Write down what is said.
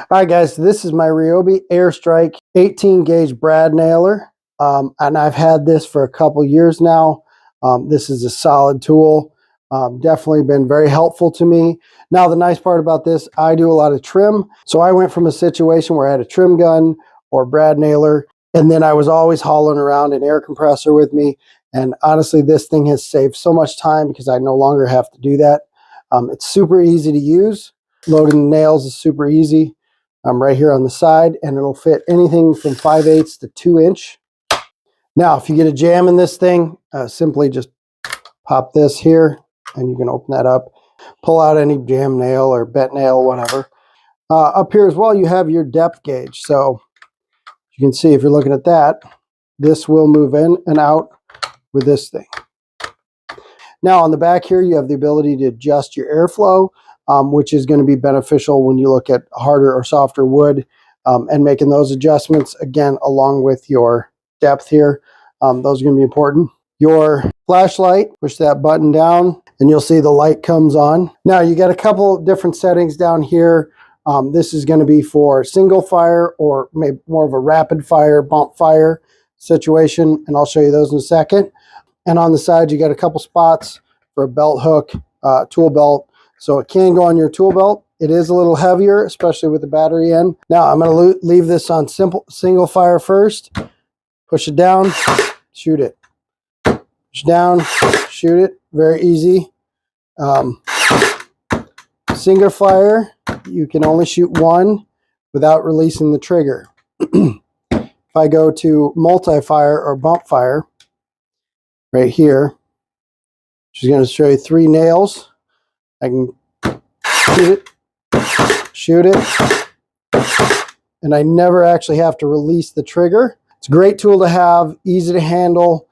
All right, guys, so this is my Ryobi Airstrike 18 gauge brad nailer, and I've had this for a couple years now. This is a solid tool, definitely been very helpful to me. Now, the nice part about this, I do a lot of trim, so I went from a situation where I had a trim gun or brad nailer, and then I was always hauling around an air compressor with me, and honestly, this thing has saved so much time because I no longer have to do that. It's super easy to use. Loading the nails is super easy. Right here on the side, and it'll fit anything from 5/8 to 2 inch. Now, if you get a jam in this thing, simply just pop this here, and you can open that up, pull out any jam nail or bent nail, whatever. Up here as well, you have your depth gauge. So you can see if you're looking at that, this will move in and out with this thing. Now on the back here, you have the ability to adjust your airflow, which is going to be beneficial when you look at harder or softer wood, and making those adjustments, again, along with your depth here. Those are going to be important. Your flashlight, push that button down, and you'll see the light comes on. Now, you got a couple different settings down here. This is going to be for single fire or maybe more of a rapid fire, bump fire situation, and I'll show you those in a second. And on the side, you got a couple spots for a belt hook, tool belt. So it can go on your tool belt. It is a little heavier, especially with the battery in. Now I'm going to leave this on single fire first. Push it down, shoot it. Push down, shoot it. Very easy. Single fire, you can only shoot one without releasing the trigger. If I go to multi-fire or bump fire, right here, she's going to show you 3 nails. I can shoot it, and I never actually have to release the trigger. It's a great tool to have, easy to handle.